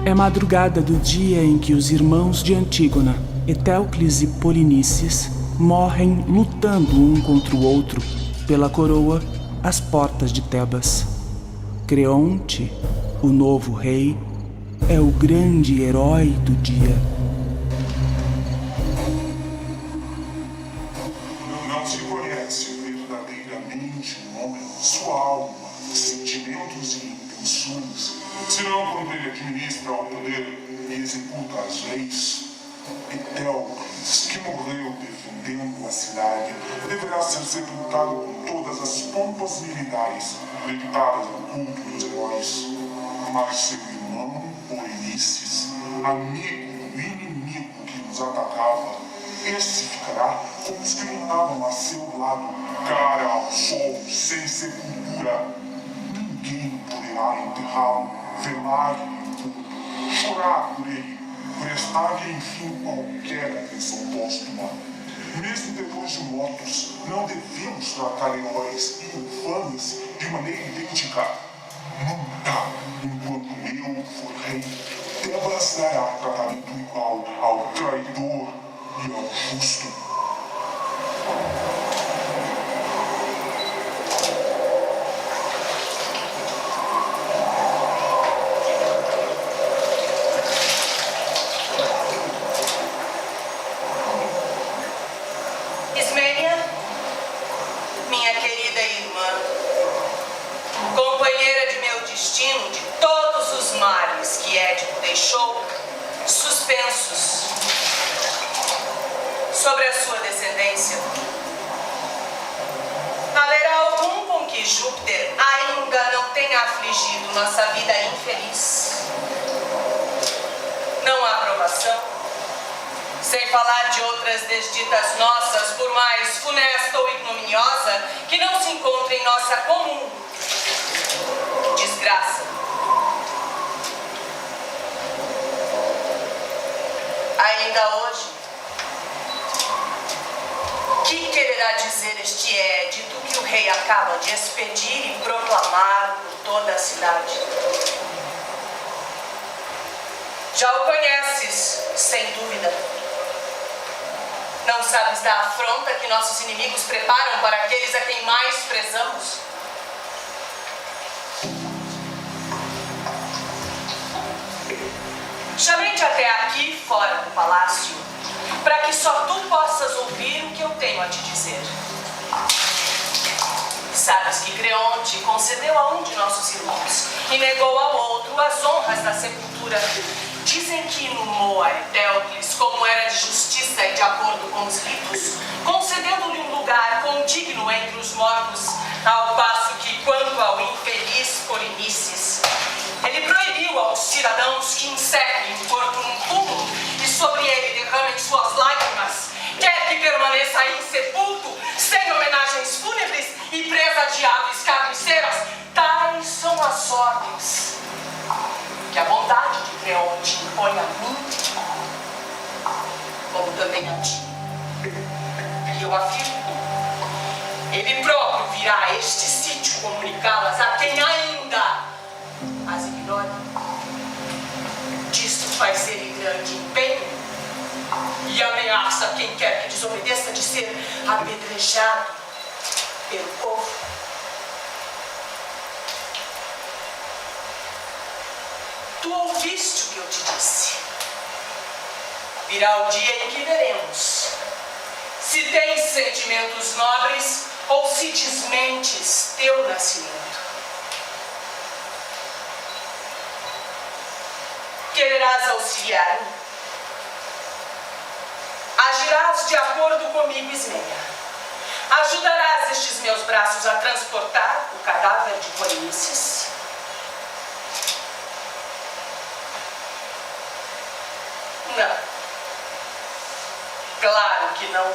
É madrugada do dia em que os irmãos de Antígona, Etéocles e Polinices, morrem lutando um contra o outro pela coroa às portas de Tebas. Creonte, o novo rei, é o grande herói do dia. Não se conhece verdadeiramente um homem, sua alma, sentimentos e intenções, senão quando ele administra o poder e executa as leis. Etéocles, que morreu defendendo a cidade, deverá ser sepultado com todas as pompas militares dedicadas ao culto dos heróis. Mas seu irmão, Polinices, amigo do inimigo que nos atacava, esse ficará como os que lutavam a seu lado, cara ao sol, sem sepultura. Ninguém poderá enterrá-lo, velar-lhe, chorar por ele, prestar-lhe, enfim, qualquer atenção póstuma. Mesmo depois de mortos, não devemos tratar heróis e infames de maneira idêntica. Nunca, enquanto eu for rei, Tebas dará tratamento igual ao traidor e ao justo. Ismênia, minha querida irmã, companheira de meu destino, de todos os mares que Édipo deixou suspensos sobre a sua descendência, haverá algum com que Júpiter ainda não tenha afligido nossa vida infeliz? Não há aprovação? Sem falar de outras desditas nossas, por mais funesta ou ignominiosa, que não se encontra em nossa comum desgraça. Ainda hoje, que quererá dizer este édito que o rei acaba de expedir e proclamar por toda a cidade? Já o conheces, sem dúvida. Não sabes da afronta que nossos inimigos preparam para aqueles a quem mais prezamos? Chamei-te até aqui, fora do palácio, para que só tu possas ouvir o que eu tenho a te dizer. Sabes que Creonte concedeu a um de nossos irmãos e negou ao outro as honras da sepultura. Dizem que inumou a Etéocles como era de justiça e de acordo com os ritos, concedendo-lhe um lugar condigno entre os mortos, ao passo que, quanto ao infeliz Polinices, ele proibiu aos cidadãos que encerrem o corpo num túmulo e sobre ele derramem suas lágrimas, quer que permaneça insepulto, sem homenagens fúnebres e presa de aves carniceiras. Tais são as ordens que a bondade de Creonte impõe a mim, como também a ti. E eu afirmo, ele próprio virá a este sítio comunicá-las a quem ainda as ignore. Disto faz ele grande empenho e ameaça quem quer que desobedeça de ser apedrejado pelo povo. Tu ouviste o que eu te disse. Virá o dia em que veremos se tens sentimentos nobres ou se desmentes teu nascimento. Quererás auxiliar-me? Agirás de acordo comigo, Ismênia. Ajudarás estes meus braços a transportar o cadáver de Polinices? Não. Claro que não.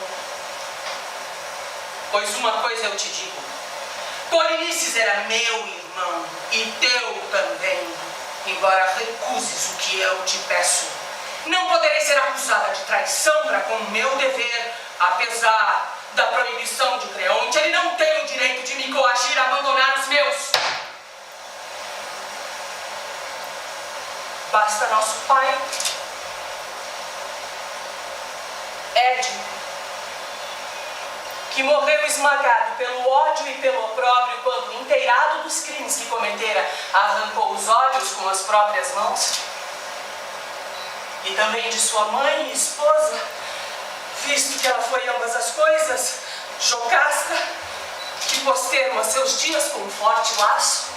Pois uma coisa eu te digo. Polinices era meu irmão e teu também, embora recuses o que eu te peço. Não poderei ser acusada de traição para com o meu dever, apesar da proibição de Creonte. Ele não tem o direito de me coagir a abandonar os meus. Basta nosso pai, Ed, que morreu esmagado pelo ódio e pelo opróbrio quando, inteirado dos crimes que cometera, arrancou os olhos com as próprias mãos. E também de sua mãe e esposa, visto que ela foi ambas as coisas, Jocasta, que pôs termo a seus dias com um forte laço.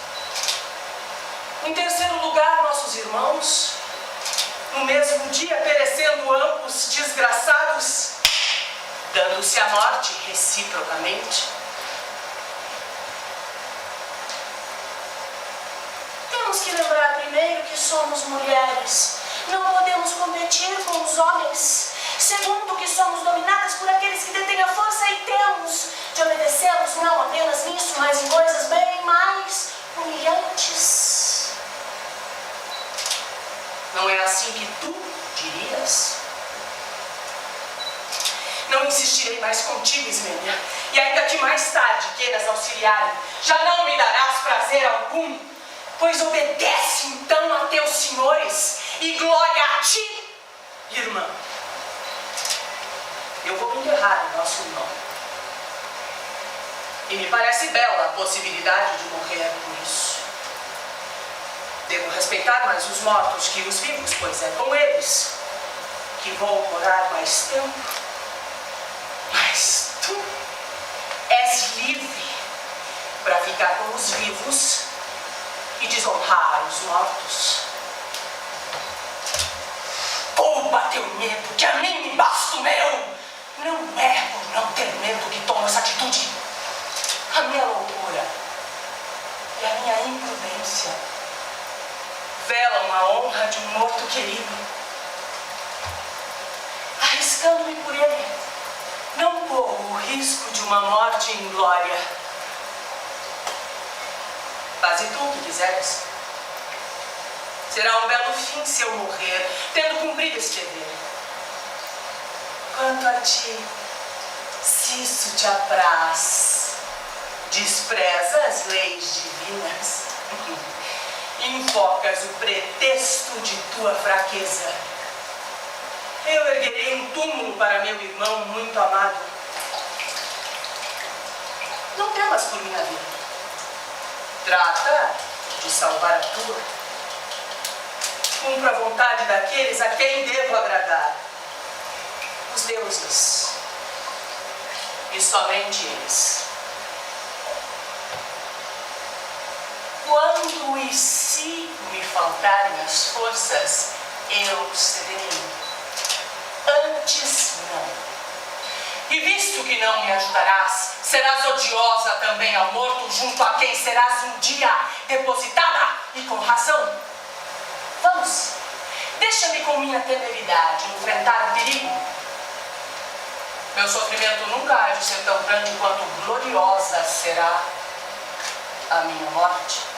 Em terceiro lugar, nossos irmãos, no mesmo dia perecendo ambos desgraçados, dando-se a morte reciprocamente. Temos que lembrar primeiro que somos mulheres. Não podemos competir com os homens. Segundo, que somos dominadas por aqueles que detêm a força e temos de obedecê-los não apenas nisso, mas em coisas bem mais humilhantes. Não é assim que tu dirias? Não insistirei mais contigo, Ismênia, e ainda que mais tarde queiras auxiliar-me, já não me darás prazer algum, pois obedece então a teus senhores e glória a ti, irmã. Eu vou enterrar o nosso irmão. E me parece bela a possibilidade de morrer por isso. Devo respeitar mais os mortos que os vivos, pois é com eles que vou morar mais tempo. Mas tu és livre para ficar com os vivos e desonrar os mortos. Poupa teu medo, que a mim me basta o meu. Não é por não ter medo que tomo essa atitude. A minha loucura e a minha imprudência velam a honra de um morto querido. Arriscando-me por ele, não corro o risco de uma morte em glória. Faze tu o que quiseres. Será um belo fim se eu morrer, tendo cumprido este dever. Quanto a ti, se isso te apraz, despreza as leis divinas, invocas o pretexto de tua fraqueza. Eu erguerei um túmulo para meu irmão muito amado. Não temas por minha vida. Trata de salvar a tua. Cumpra a vontade daqueles a quem devo agradar. Os deuses. E somente eles. Quando e se me faltarem as forças, eu cederei. Antes não. E visto que não me ajudarás, serás odiosa também ao morto, junto a quem serás um dia depositada, e com razão. Vamos, deixa-me com minha temeridade enfrentar o perigo. Meu sofrimento nunca há de ser tão grande quanto gloriosa será a minha morte.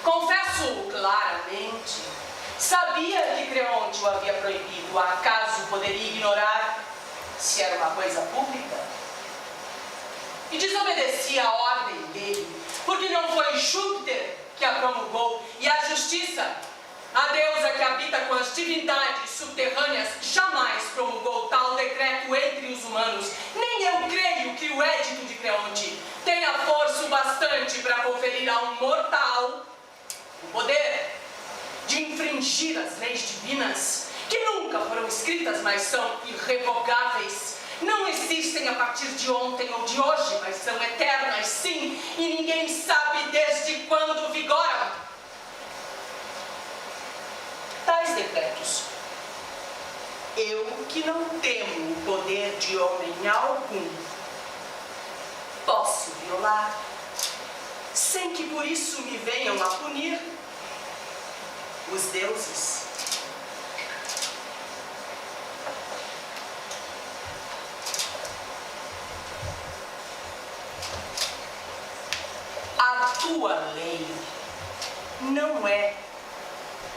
Confesso claramente, sabia que Creonte o havia proibido, acaso poderia ignorar se era uma coisa pública? E desobedecia a ordem dele, porque não foi Júpiter que a promulgou, e a justiça, a deusa que habita com as divindades subterrâneas, jamais promulgou tal decreto entre os humanos. Nem eu creio que o édito de Creonte tenha força o bastante para conferir a um mortal o poder de infringir as leis divinas, que nunca foram escritas, mas são irrevogáveis. Não existem a partir de ontem ou de hoje, mas são eternas, sim, e ninguém sabe desde quando vigoram. Tais decretos, eu que não temo o poder de homem algum, posso violar, sem que por isso me venham a punir os deuses. A tua lei não é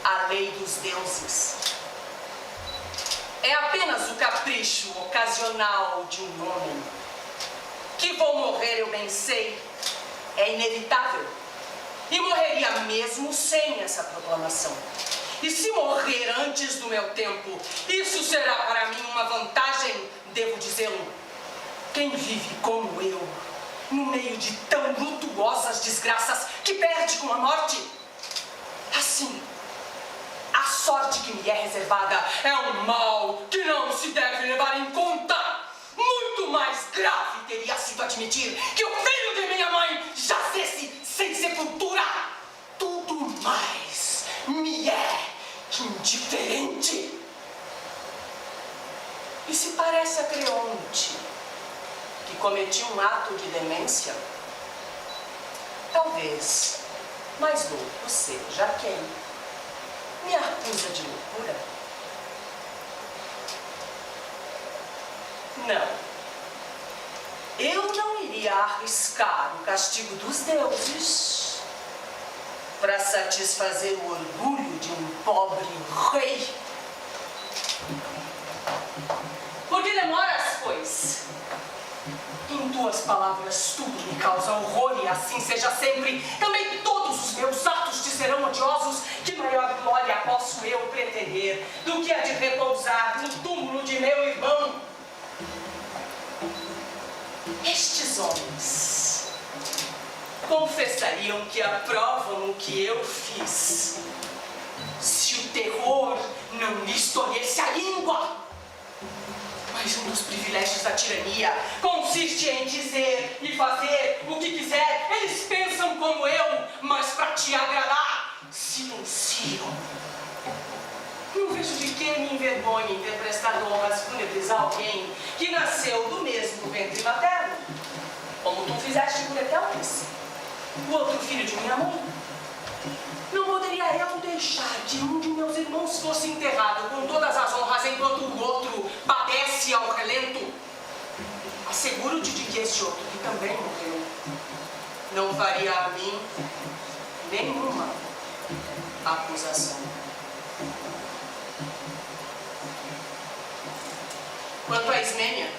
a lei dos deuses. É apenas o capricho ocasional de um homem. Que vou morrer, eu bem sei, é inevitável. E morreria mesmo sem essa proclamação. E se morrer antes do meu tempo, isso será para mim uma vantagem, devo dizê-lo. Quem vive como eu, no meio de tão lutuosas desgraças, que perde com a morte? Assim, a sorte que me é reservada é um mal que não se deve levar em conta. Muito mais grave teria sido admitir que o filho de minha mãe jazesse sem sepultura. Tudo mais me é indiferente. E se parece a Creonte que cometi um ato de demência, talvez mais louco seja quem me acusa de loucura. Não, eu não iria arriscar o castigo dos deuses para satisfazer o orgulho de um pobre rei. Por que demoras, pois? Em tuas palavras tudo me causa horror e assim seja sempre. Também todos os meus atos te serão odiosos. Que maior glória posso eu pretender do que a de repousar no túmulo de meu irmão? Estes homens confessariam que aprovam o que eu fiz se o terror não lhes tolhesse a língua. Mas um dos privilégios da tirania consiste em dizer e fazer o que quiser. Eles pensam como eu, mas para te agradar, silenciam. Não vejo de que me envergonhe em ter prestado honras fúnebres a alguém que nasceu do mesmo ventre materno, como tu fizeste por Eteocles, o outro filho de minha mãe. Não poderia eu deixar que um de meus irmãos fosse enterrado com todas as honras enquanto o outro padece ao relento? Asseguro-te de que este outro, que também morreu, não faria a mim nenhuma acusação. Quanto a Ismênia,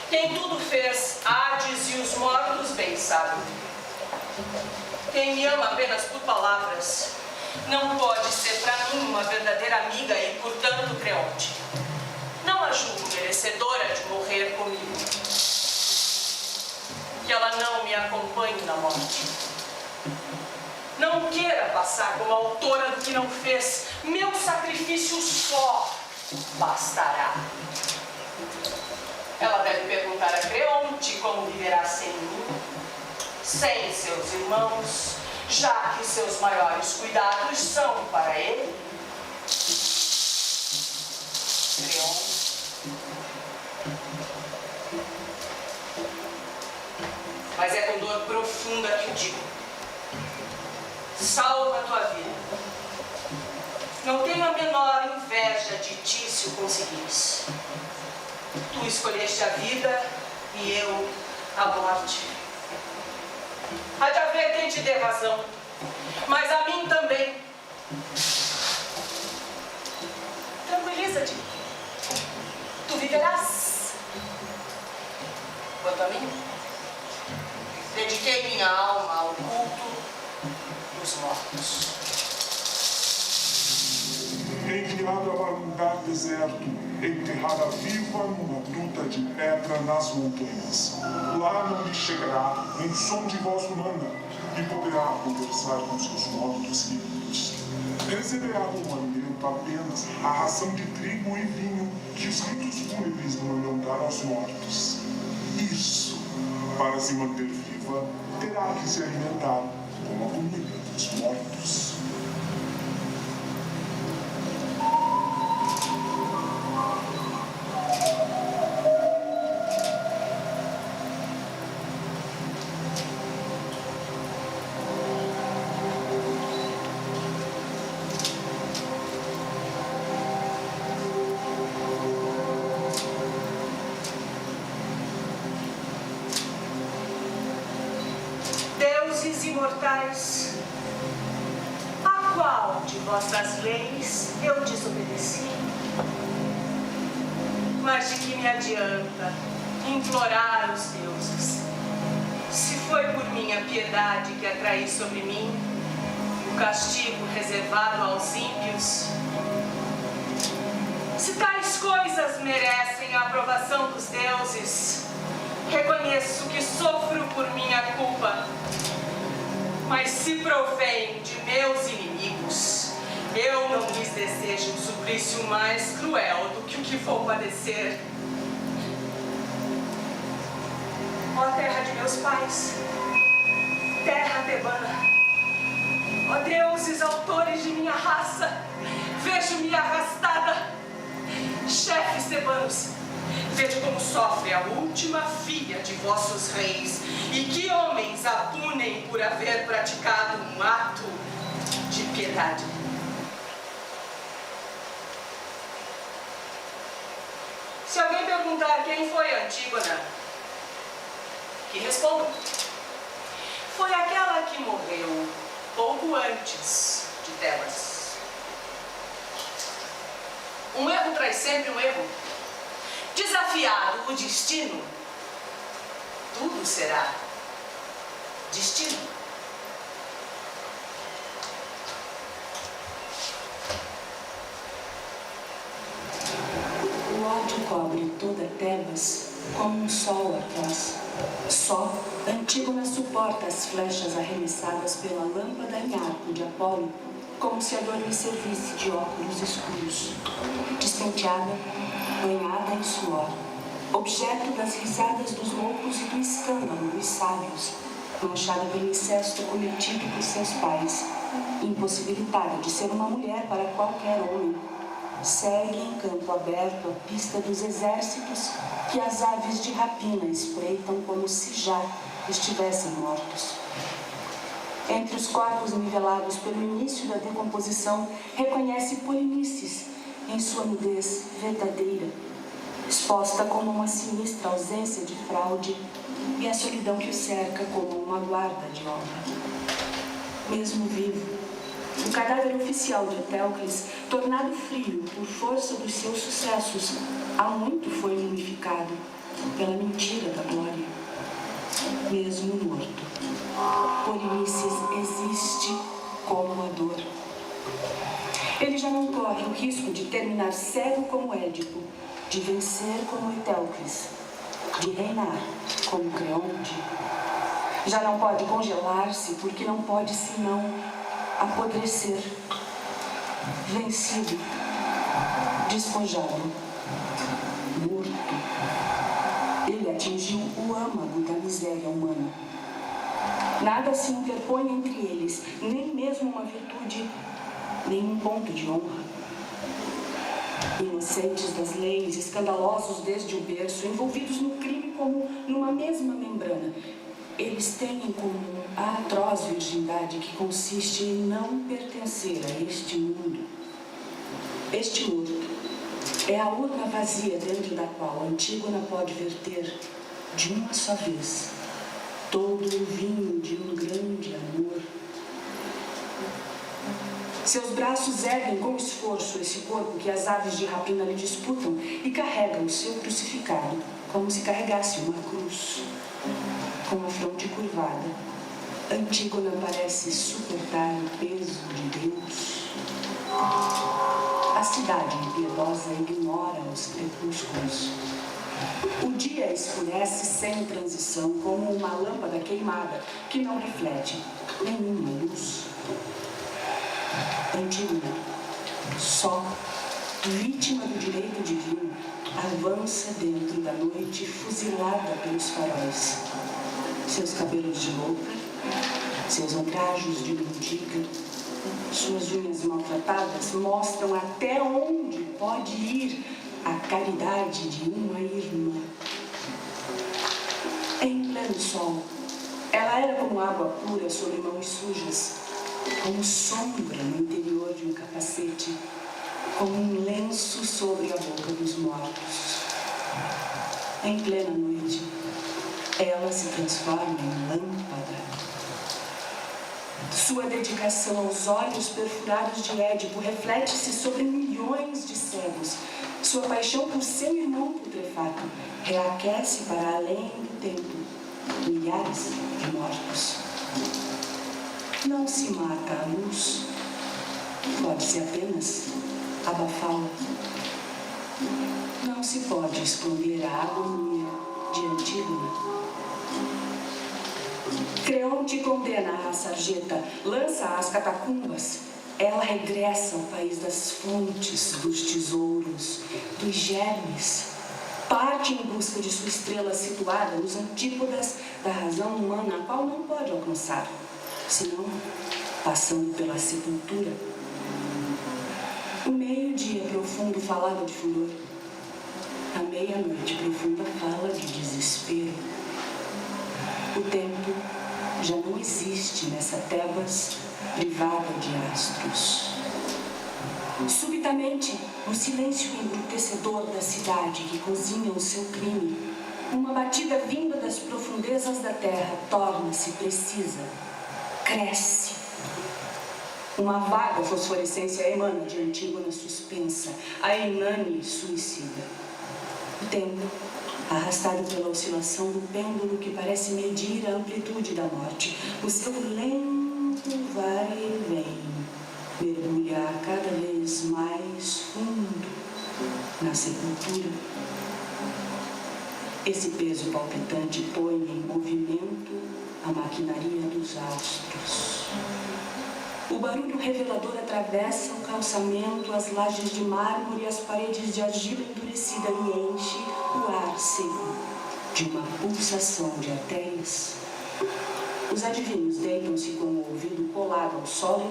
quem tudo fez, Hades e os mortos bem sabem. Quem me ama apenas por palavras não pode ser para mim uma verdadeira amiga e, portanto, Creonte, não a julgo merecedora de morrer comigo. Que ela não me acompanhe na morte. Não queira passar como autora do que não fez. Meu sacrifício só bastará. Ela deve perguntar a Creonte como viverá sem mim, sem seus irmãos, já que seus maiores cuidados são para ele. Creonte. Mas é com dor profunda que o digo. Salva a tua vida. Não tenho a menor inveja de ti se o conseguires. Tu escolheste a vida e eu a morte. Há de haver quem te dê razão, mas a mim também. Tranquiliza-te. Tu viverás. Quanto a mim, dediquei minha alma ao culto dos mortos. Enviada para um lugar deserto, enterrada viva numa gruta de pedra nas montanhas. Lá não lhe chegará um som de voz humana e poderá conversar com seus mortos queridos. Receberá como alimento apenas a ração de trigo e vinho que os ritos fúnebres mandam dar aos mortos. Isso, para se manter viva, terá que se alimentar com a comida dos mortos. Imortais, a qual de vossas leis eu desobedeci? Mas de que me adianta implorar os deuses, se foi por minha piedade que atraí sobre mim o castigo reservado aos ímpios? Se tais coisas merecem a aprovação dos deuses, reconheço que sofro por minha culpa. Mas se provém de meus inimigos, eu não lhes desejo um suplício mais cruel do que o que vou padecer. Ó terra de meus pais, terra tebana, ó deuses autores de minha raça, vejo-me arrastada. Chefes tebanos, vejo como sofre a última filha de vossos reis, e que homens a punem por haver praticado um ato de piedade. Se alguém perguntar quem foi Antígona, que respondam: foi aquela que morreu pouco antes de Tebas. Um erro traz sempre um erro. Desafiado o destino, tudo será destino. O ódio cobre toda Tebas como um sol atrás. Só Antígona suporta as flechas arremessadas pela lâmpada em arco de Apolo, como se a dor lhe servisse de óculos escuros. Despenteada, banhada em suor, objeto das risadas dos loucos e do escândalo dos sábios, manchada pelo incesto cometido por seus pais, impossibilitada de ser uma mulher para qualquer homem, segue em campo aberto a pista dos exércitos que as aves de rapina espreitam como se já estivessem mortos. Entre os corpos nivelados pelo início da decomposição, reconhece Polinices em sua nudez verdadeira, exposta como uma sinistra ausência de fraude e a solidão que o cerca como uma guarda de honra. Mesmo vivo, o cadáver oficial de Eteocles, tornado frio por força dos seus sucessos, há muito foi mumificado pela mentira da glória. Mesmo morto, Polinices existe como a dor. Ele já não corre o risco de terminar cego como Édipo, de vencer como Eteocles, de reinar como Creonte. Já não pode congelar-se porque não pode senão apodrecer, vencido, despojado, morto. Ele atingiu o âmago da miséria humana. Nada se interpõe entre eles, nem mesmo uma virtude, nem um ponto de honra. Inocentes das leis, escandalosos desde o berço, envolvidos no crime como numa mesma membrana, eles têm em comum a atroz virgindade que consiste em não pertencer a este mundo. Este morto é a urna vazia dentro da qual Antígona pode verter, de uma só vez, todo o vinho de um grande amor. Seus braços erguem com esforço esse corpo que as aves de rapina lhe disputam e carrega o seu crucificado, como se carregasse uma cruz. Com a fronte curvada, Antígona parece suportar o peso de Deus. A cidade impiedosa ignora os crepúsculos. O dia escurece sem transição, como uma lâmpada queimada que não reflete nenhuma luz. Antígona, só, vítima do direito divino, avança dentro da noite fuzilada pelos faróis. Seus cabelos de louca, seus andrajos de mendiga, suas unhas maltratadas mostram até onde pode ir a caridade de uma irmã. Em pleno sol, ela era como água pura sobre mãos sujas, como sombra no interior de um capacete, como um lenço sobre a boca dos mortos. Em plena noite, ela se transforma em lâmpada. Sua dedicação aos olhos perfurados de Édipo reflete-se sobre milhões de cegos. Sua paixão por seu irmão putrefato reaquece para além do tempo milhares de mortos. Não se mata a luz, pode-se apenas abafá-la. Não se pode esconder a agonia de Antígona. Creonte condena a sarjeta, lança-a às catacumbas. Ela regressa ao país das fontes, dos tesouros, dos germes. Parte em busca de sua estrela situada nos antípodas da razão humana, a qual não pode alcançar, senão passando pela sepultura. O meio-dia profundo falava de furor. A meia-noite profunda fala de desespero. O tempo já não existe nessa Tebas privada de astros. Subitamente, no silêncio embrutecedor da cidade que cozinha o seu crime, uma batida vinda das profundezas da terra torna-se precisa, cresce. Uma vaga fosforescência emana de Antígona suspensa, a inane suicida. O tempo, arrastado pela oscilação do pêndulo que parece medir a amplitude da morte, o seu lento vai e vem, mergulha a cada vez mais fundo na sepultura. Esse peso palpitante põe em movimento a maquinaria dos astros. O barulho revelador atravessa o calçamento, as lajes de mármore e as paredes de argila endurecida e enche o ar seco de uma pulsação de artérias. Os adivinhos deitam-se com o ouvido colado ao solo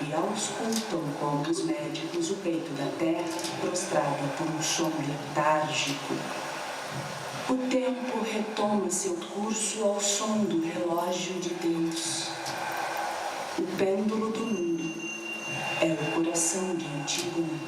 e auscultam como os médicos o peito da terra prostrada por um sono letárgico. O tempo retoma seu curso ao som do relógio de Deus. O pêndulo do mundo é o coração de Antígona.